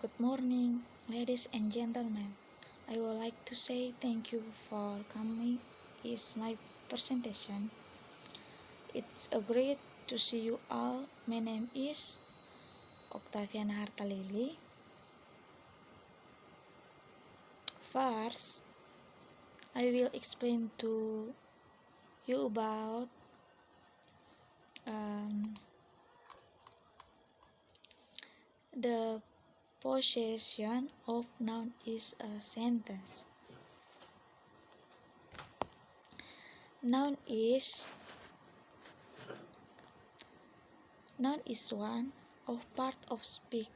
Good morning, ladies and gentlemen. I would like to say thank you for coming is my presentation. It's a great to see you all. My name is Octaviana Hartalili. First, I will explain to you about the possession of noun is a sentence. Noun is one of part of speech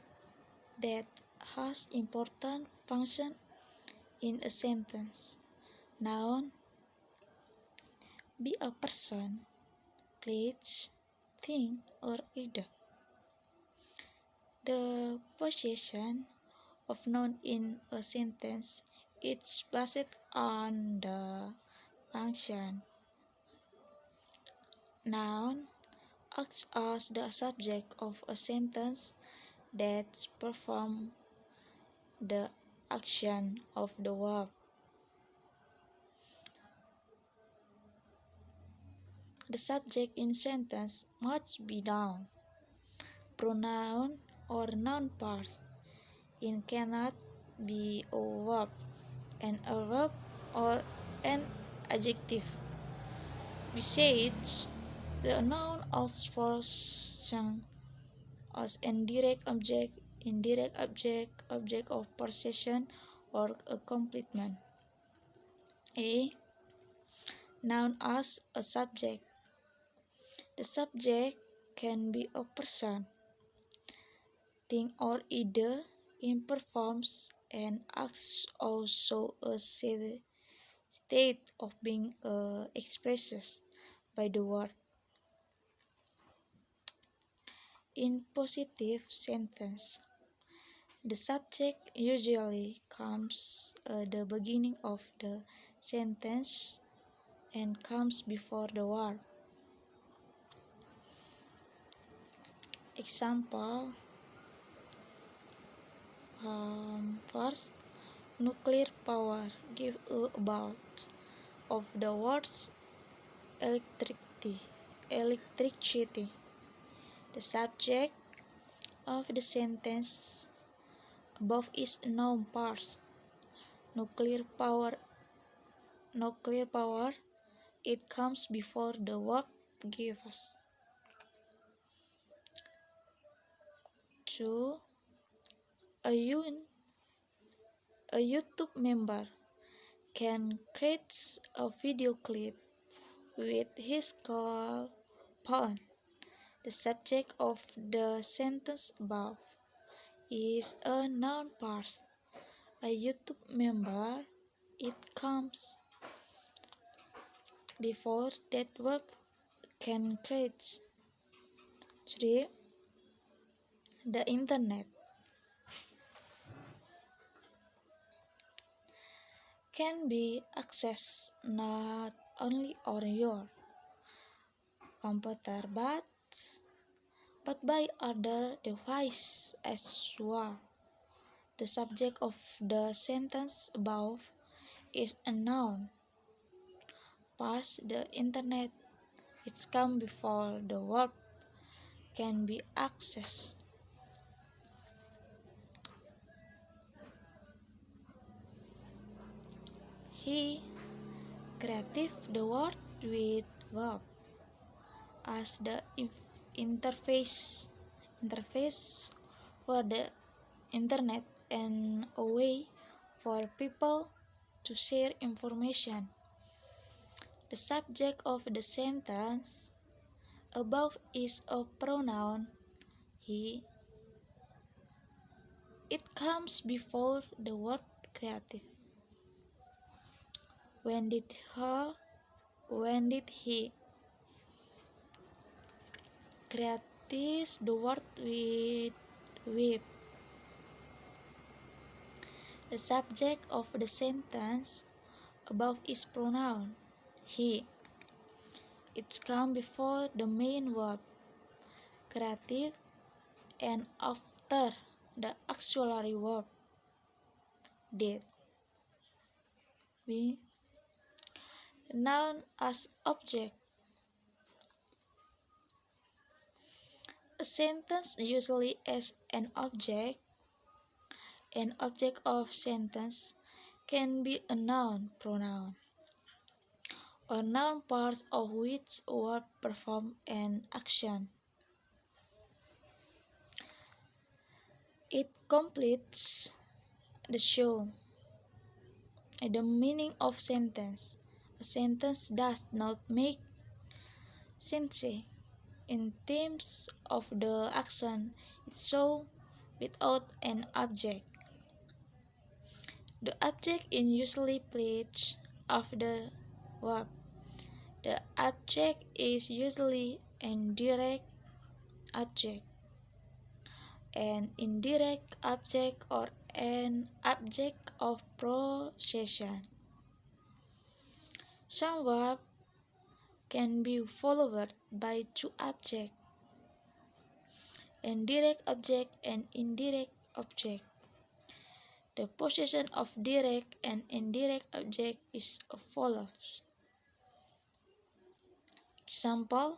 that has important function in a sentence. Noun be a person, place, thing, or either. The possession of noun in a sentence is based on the function. Noun acts as the subject of a sentence that performs the action of the verb. The subject in sentence must be noun, pronoun, or noun part. It cannot be a verb, an adverb, or an adjective. Besides, the noun also functions as indirect object, object of possession, or a complement. A noun as a subject. The subject can be a person, thing, or either. It performs and acts also a state of being expressed by the word. In positive sentence, the subject usually comes at the beginning of the sentence and comes before the verb. Example, first, nuclear power give about of the words electricity. The subject of the sentence above is a noun part. Nuclear power, it comes before the verb give us. 2. A YouTube member can create a video clip with his cell phone. The subject of the sentence above is a noun part. A YouTube member, it comes before that verb can create. 3. The internet can be accessed not only on your computer but by other devices as well. The subject of the sentence above is a noun. Plus, the internet, it's come before the verb can be accessed. He created the word with verb as the interface for the internet and a way for people to share information. The subject of the sentence above is a pronoun he. It comes before the verb creative. When did he create the word with whip? The subject of the sentence above is pronoun he. It's come before the main verb creative and after the auxiliary verb did. B. Noun as object. A sentence usually as an object. An object of sentence can be a noun, pronoun, or noun parts of which verb perform an action. It completes the show. The meaning of sentence. A sentence does not make sense in terms of the action it shows without an object. The object is usually placed after the verb. The object is usually an direct object, an indirect object, or an object of possession. Some verbs can be followed by two objects, an direct object and indirect object. The possession of direct and indirect object is as follows. Example: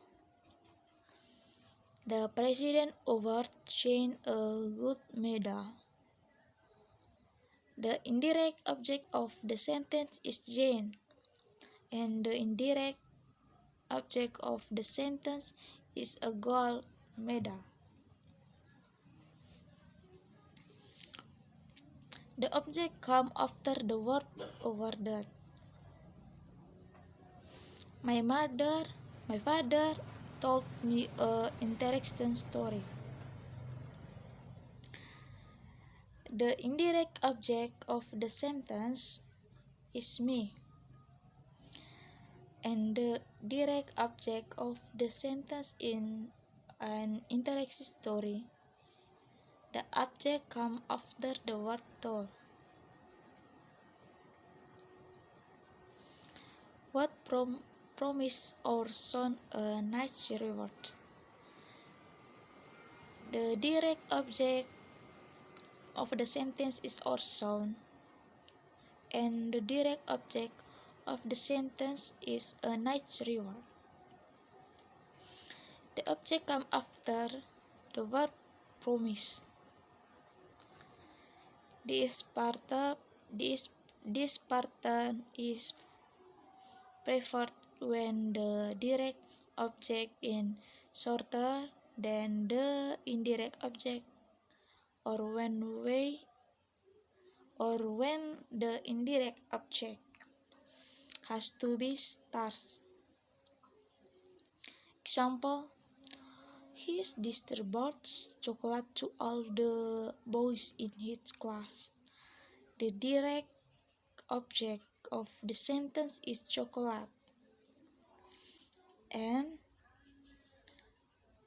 the president awarded Jane a gold medal. The indirect object of the sentence is Jane, and the indirect object of the sentence is a gold medal. The object comes after the verb awarded. My father told me a interesting story. The indirect object of the sentence is me, and the direct object of the sentence in an interesting story. The object comes after the word told. What promise or son a nice reward? The direct object of the sentence is our son, and the direct object of the sentence is a nice reward. The object comes after the verb promise. This pattern is preferred when the direct object is shorter than the indirect object, or when the indirect object has to be stars. Example: he distributes chocolate to all the boys in his class. The direct object of the sentence is chocolate, and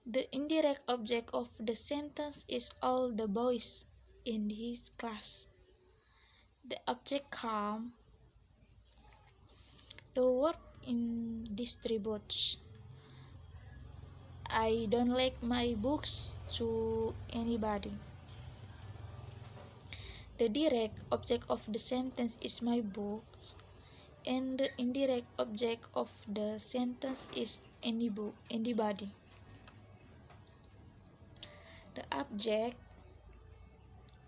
the indirect object of the sentence is all the boys in his class. The object comes. The word in distributes. I don't like my books to anybody. The direct object of the sentence is my books, and the indirect object of the sentence is anybody. The object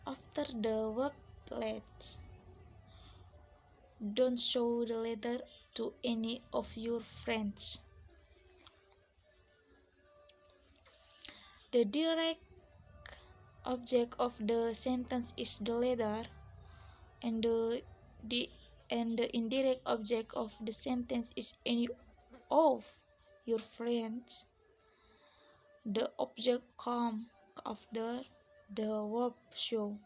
after the verb let's. Don't show the letter to any of your friends. The direct object of the sentence is the letter, and the indirect object of the sentence is any of your friends. The object comes after the verb show.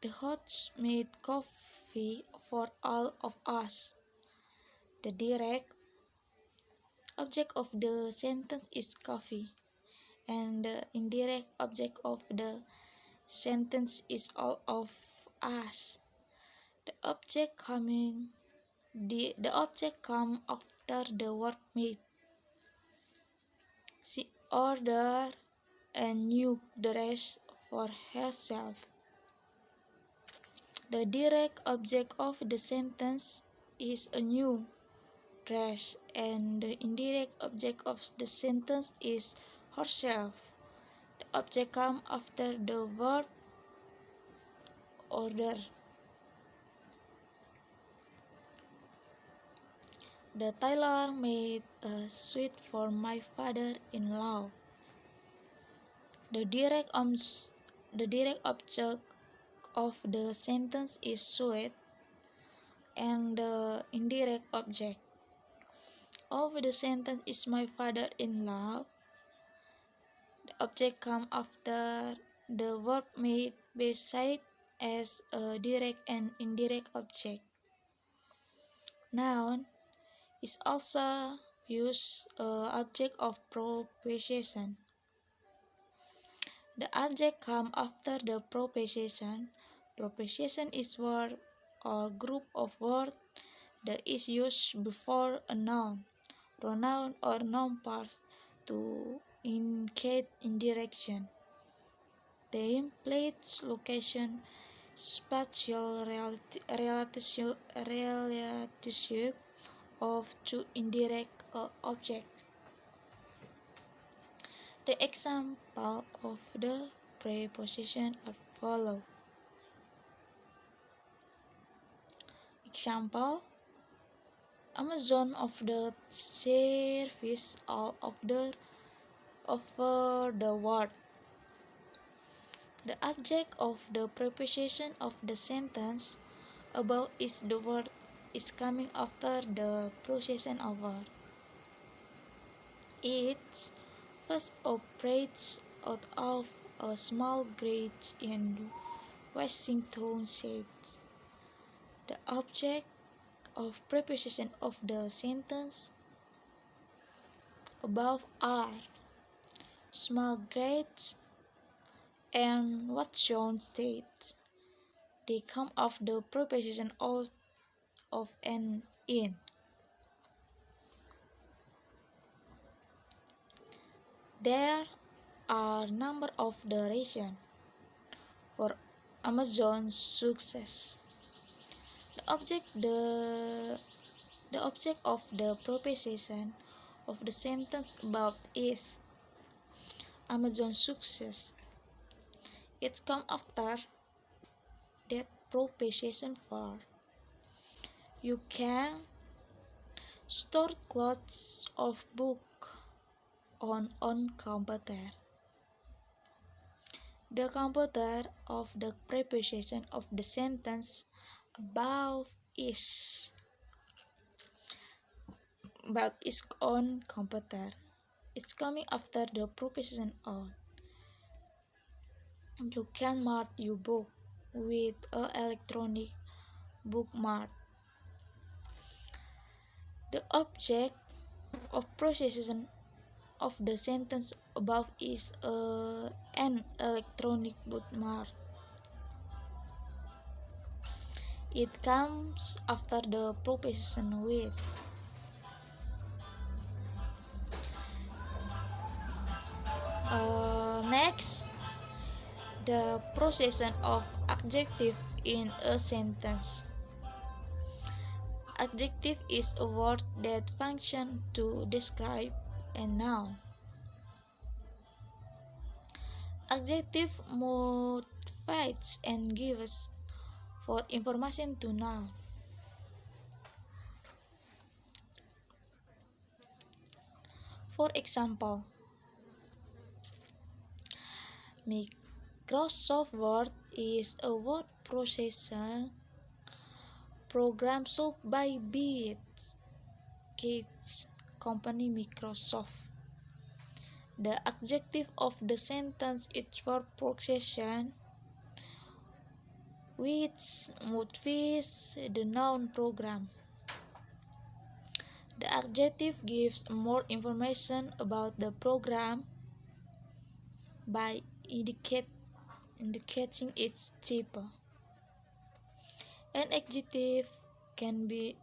The host made coffee for all of us. The direct object of the sentence is coffee, and the indirect object of the sentence is all of us. The object comes after the word made. She ordered a new dress for herself. The direct object of the sentence is a new dress, and the indirect object of the sentence is herself. The object comes after the verb order. The tailor made a suit for my father-in-law. The the direct object of the sentence is suit, and the indirect object of the sentence is my father-in-law. The object comes after the verb made beside as a direct and indirect object. Noun is also used object of proposition. The object comes after the proposition. Proposition is word or group of words that is used before a noun, pronoun, or noun parts to indicate indirection. Time, place, location, spatial relationship of two indirect objects. The example of the preposition are follow. Example: Amazon of the service all over the world. The object of the preposition of the sentence above is the word is coming after the preposition over. It first operates out of a small garage in Washington State. The object of preposition of the sentence above are small grades and Washington State. They come of the preposition out of and in. There are number of the reasons for Amazon's success. The object of the preposition of the sentence about is Amazon's success. It comes after that preposition for. You can store lots of books on computer. The computer of the preposition of the sentence above is on computer. It's coming after the preposition on. You can mark your book with an electronic bookmark. The object of preposition of the sentence above is an electronic bookmark. It comes after the preposition with. Next, the preposition of adjective in a sentence. Adjective is a word that functions to describe a noun. Adjective motivates and gives for information to noun. For example, Microsoft Word is a word processor program sold by Bill Gates' company Microsoft. The adjective of the sentence is word procession, which motivates the noun program. The adjective gives more information about the program by indicating its type. An adjective can be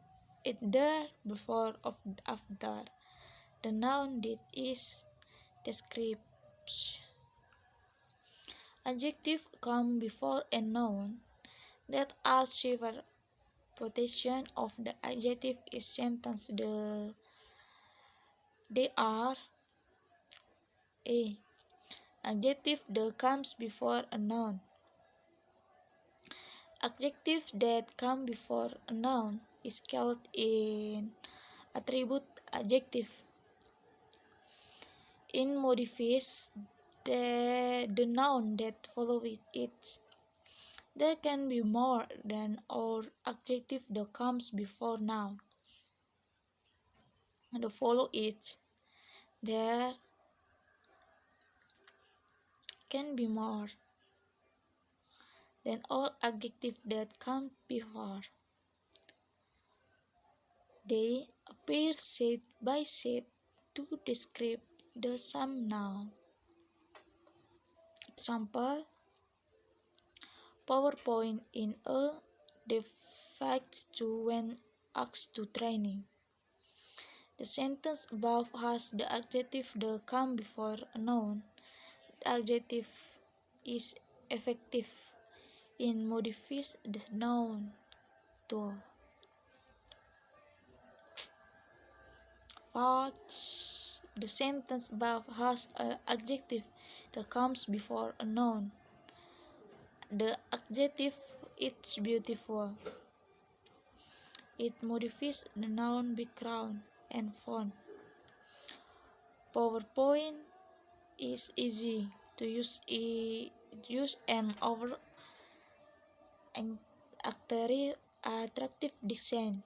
either before or after the noun that is described. Adjective come before a noun that are several protection of the adjective is sentence. They are a adjective that comes before a noun. Adjective that come before a noun is called an attribute adjective. It modifies the noun that follows it. There can be more than or adjective that comes before noun. The follow it. There can be more than all adjective that come before. They appear set by set to describe the same noun. Example: PowerPoint in a defects to when asked to training. The sentence above has the adjective that come before a noun. The adjective is effective in modifies the noun to Watch. The sentence above has an adjective that comes before a noun. The adjective is beautiful. It modifies the noun background and font. PowerPoint is easy to use and over an attractive design.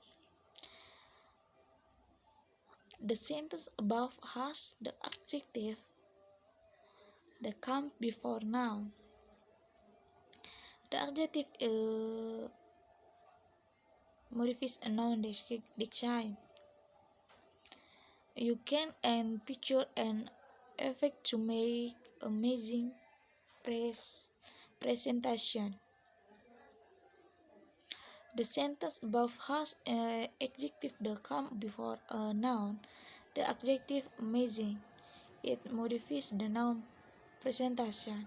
The sentence above has the adjective that comes before noun. The adjective modifies a noun design. You can and picture an effect to make amazing presentation. The sentence above has an adjective that comes before a noun. The adjective amazing. It modifies the noun presentation.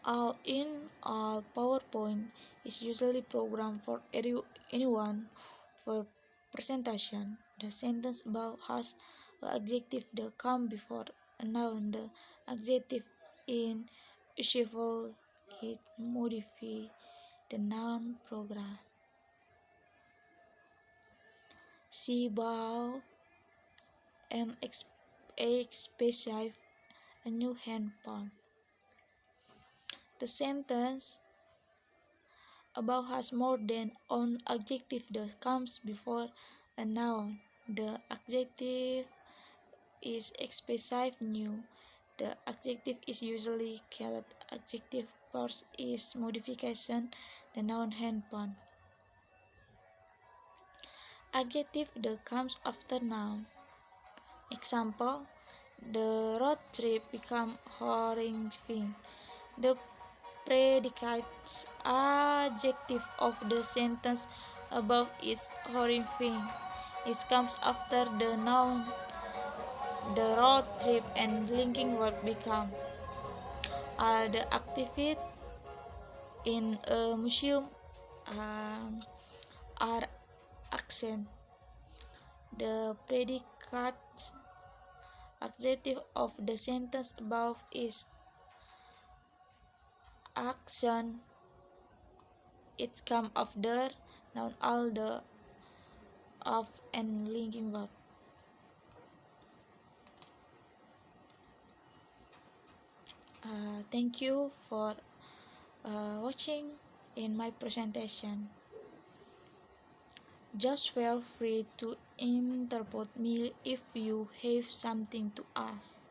All PowerPoint is usually programmed for anyone for presentation. The sentence above has an adjective that comes before a noun. The adjective in useful. It modifies the noun program. She bought an expensive a new handphone. The sentence above has more than one adjective that comes before a noun. The adjective is expressive new. The adjective is usually called adjective first is modification the noun handphone. Adjective that comes after noun. Example: the road trip became horrifying. The predicate adjective of the sentence above is horrifying. It comes after the noun. The road trip and linking verb become. The activity in a museum are accent. The predicate adjective of the sentence above is action. It comes after noun all the of and linking verb. Thank you for watching in my presentation. Just feel free to interrupt me if you have something to ask.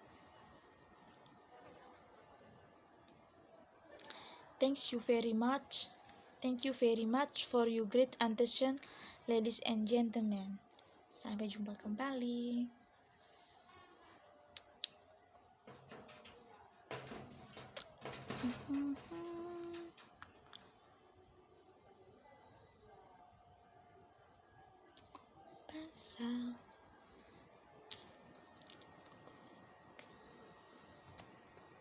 Thank you very much. Thank you very much for your great attention, ladies and gentlemen. Sampai jumpa kembali. Pensar.